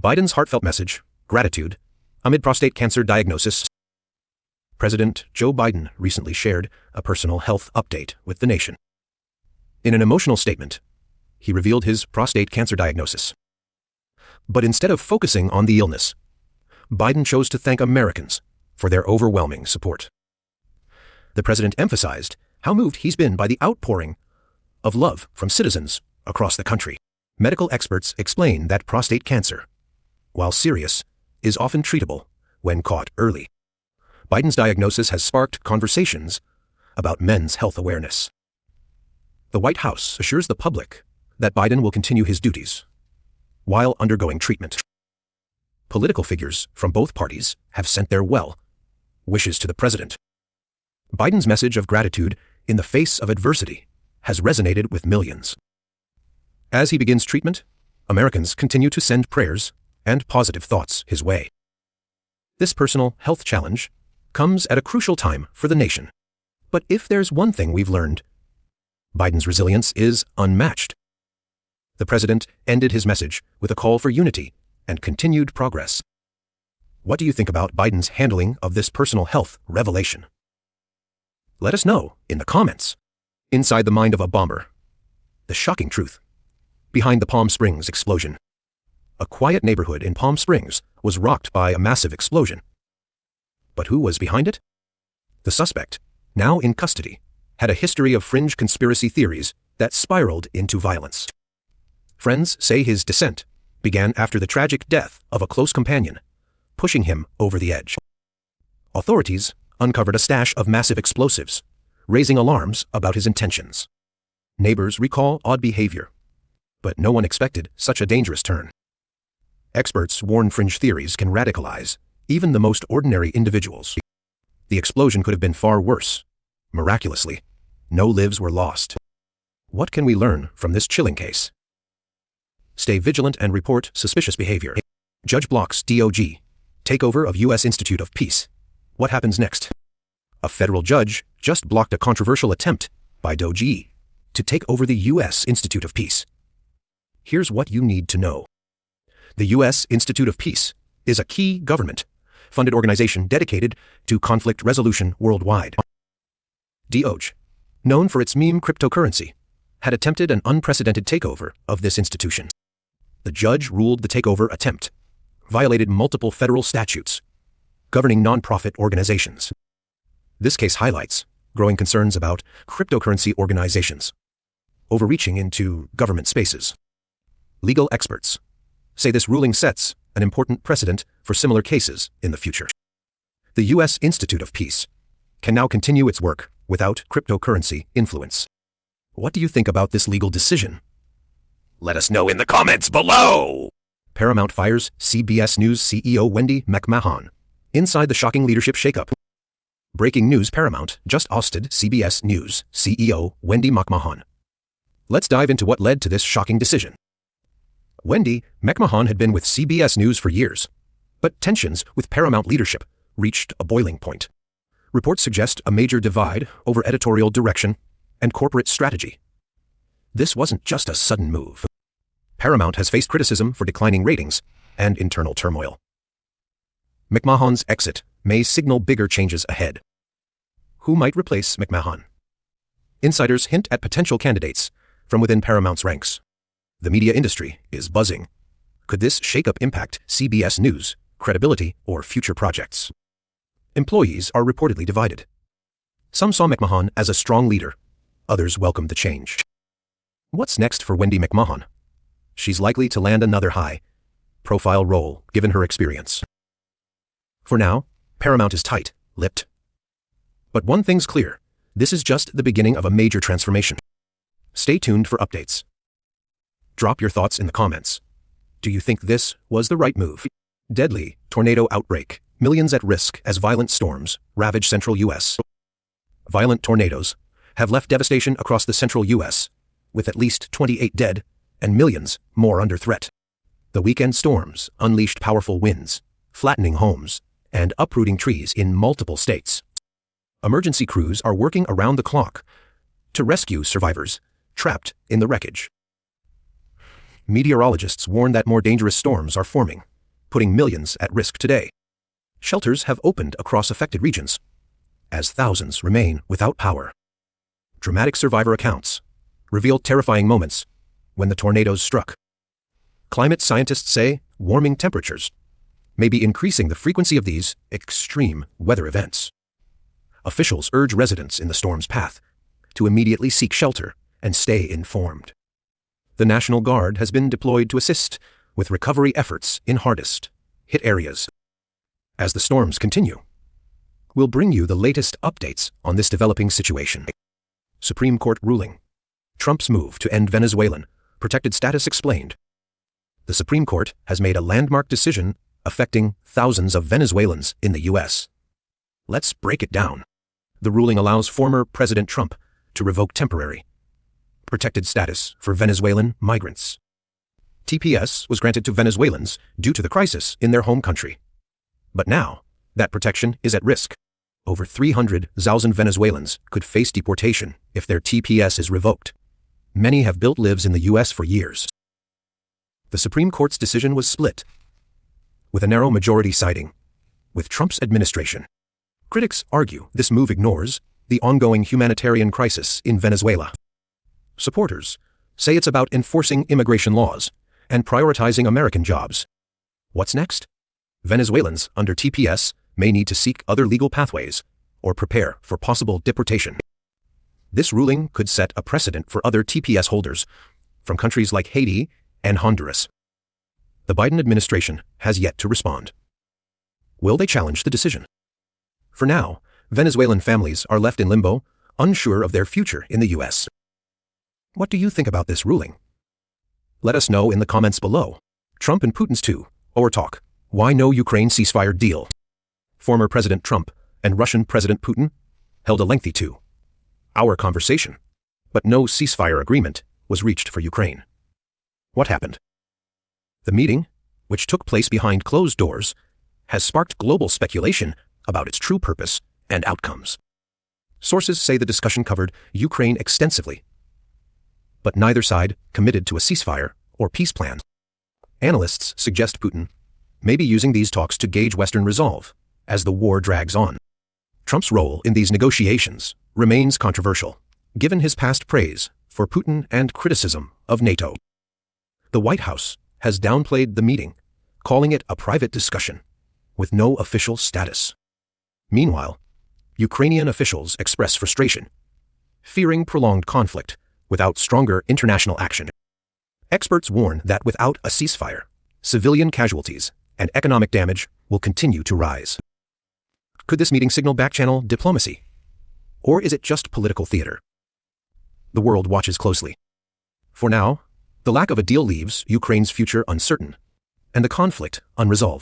Biden's heartfelt message, gratitude, amid prostate cancer diagnosis. President Joe Biden recently shared a personal health update with the nation. In an emotional statement, he revealed his prostate cancer diagnosis. But instead of focusing on the illness, Biden chose to thank Americans for their overwhelming support. The president emphasized how moved he's been by the outpouring of love from citizens across the country. Medical experts explain that prostate cancer, while serious, is often treatable when caught early. Biden's diagnosis has sparked conversations about men's health awareness. The White House assures the public that Biden will continue his duties while undergoing treatment. Political figures from both parties have sent their well wishes to the president. Biden's message of gratitude in the face of adversity has resonated with millions. As he begins treatment, Americans continue to send prayers and positive thoughts his way. This personal health challenge comes at a crucial time for the nation. But if there's one thing we've learned, Biden's resilience is unmatched. The president ended his message with a call for unity and continued progress. What do you think about Biden's handling of this personal health revelation? Let us know in the comments. Inside the mind of a bomber, the shocking truth behind the Palm Springs explosion. A quiet neighborhood in Palm Springs was rocked by a massive explosion. But who was behind it? The suspect, now in custody, had a history of fringe conspiracy theories that spiraled into violence. Friends say his descent began after the tragic death of a close companion, pushing him over the edge. Authorities uncovered a stash of massive explosives, raising alarms about his intentions. Neighbors recall odd behavior, but no one expected such a dangerous turn. Experts warn fringe theories can radicalize even the most ordinary individuals. The explosion could have been far worse. Miraculously, no lives were lost. What can we learn from this chilling case? Stay vigilant and report suspicious behavior. Judge blocks DOGE takeover of U.S. Institute of Peace. What happens next? A federal judge just blocked a controversial attempt by DOGE to take over the U.S. Institute of Peace. Here's what you need to know. The U.S. Institute of Peace is a key government-funded organization dedicated to conflict resolution worldwide. DOGE, known for its meme cryptocurrency, had attempted an unprecedented takeover of this institution. The judge ruled the takeover attempt violated multiple federal statutes governing nonprofit organizations. This case highlights growing concerns about cryptocurrency organizations overreaching into government spaces. Legal experts say this ruling sets an important precedent for similar cases in the future. The U.S. Institute of Peace can now continue its work without cryptocurrency influence. What do you think about this legal decision? Let us know in the comments below! Paramount fires CBS News CEO Wendy McMahon. Inside the shocking leadership shakeup. Breaking news: Paramount just ousted CBS News CEO Wendy McMahon. Let's dive into what led to this shocking decision. Wendy McMahon had been with CBS News for years, but tensions with Paramount leadership reached a boiling point. Reports suggest a major divide over editorial direction and corporate strategy. This wasn't just a sudden move. Paramount has faced criticism for declining ratings and internal turmoil. McMahon's exit may signal bigger changes ahead. Who might replace McMahon? Insiders hint at potential candidates from within Paramount's ranks. The media industry is buzzing. Could this shakeup impact CBS News' credibility or future projects? Employees are reportedly divided. Some saw McMahon as a strong leader. Others welcomed the change. What's next for Wendy McMahon? She's likely to land another high-profile role given her experience. For now, Paramount is tight-lipped. But one thing's clear: this is just the beginning of a major transformation. Stay tuned for updates. Drop your thoughts in the comments. Do you think this was the right move? Deadly tornado outbreak. Millions at risk as violent storms ravage central U.S. Violent tornadoes have left devastation across the central U.S., with at least 28 dead and millions more under threat. The weekend storms unleashed powerful winds, flattening homes and uprooting trees in multiple states. Emergency crews are working around the clock to rescue survivors trapped in the wreckage. Meteorologists warn that more dangerous storms are forming putting millions at risk today. Shelters have opened across affected regions, as thousands remain without power. Dramatic survivor accounts reveal terrifying moments when the tornadoes struck. Climate scientists say warming temperatures may be increasing the frequency of these extreme weather events. Officials urge residents in the storm's path to immediately seek shelter and stay informed. The National Guard has been deployed to assist with recovery efforts in hardest-hit areas. As the storms continue, we'll bring you the latest updates on this developing situation. Supreme Court ruling. Trump's move to end Venezuelan protected status explained. The Supreme Court has made a landmark decision affecting thousands of Venezuelans in the U.S. Let's break it down. The ruling allows former President Trump to revoke temporary protected status for Venezuelan migrants. TPS was granted to Venezuelans due to the crisis in their home country. But now, that protection is at risk. Over 300,000 Venezuelans could face deportation if their TPS is revoked. Many have built lives in the U.S. for years. The Supreme Court's decision was split, with a narrow majority siding with Trump's administration. Critics argue this move ignores the ongoing humanitarian crisis in Venezuela. Supporters say it's about enforcing immigration laws and prioritizing American jobs. What's next? Venezuelans under TPS may need to seek other legal pathways or prepare for possible deportation. This ruling could set a precedent for other TPS holders from countries like Haiti and Honduras. The Biden administration has yet to respond. Will they challenge the decision? For now, Venezuelan families are left in limbo, unsure of their future in the U.S. What do you think about this ruling? Let us know in the comments below. Trump and Putin's two-hour talk. Why no Ukraine ceasefire deal? Former President Trump and Russian President Putin held a lengthy two-hour conversation, but no ceasefire agreement was reached for Ukraine. What happened? The meeting, which took place behind closed doors, has sparked global speculation about its true purpose and outcomes. Sources say the discussion covered Ukraine extensively, but neither side committed to a ceasefire or peace plan. Analysts suggest Putin may be using these talks to gauge Western resolve as the war drags on. Trump's role in these negotiations remains controversial, given his past praise for Putin and criticism of NATO. The White House has downplayed the meeting, calling it a private discussion with no official status. Meanwhile, Ukrainian officials express frustration, fearing prolonged conflict without stronger international action. Experts warn that without a ceasefire, civilian casualties and economic damage will continue to rise. Could this meeting signal back-channel diplomacy? Or is it just political theater? The world watches closely. For now, the lack of a deal leaves Ukraine's future uncertain and the conflict unresolved.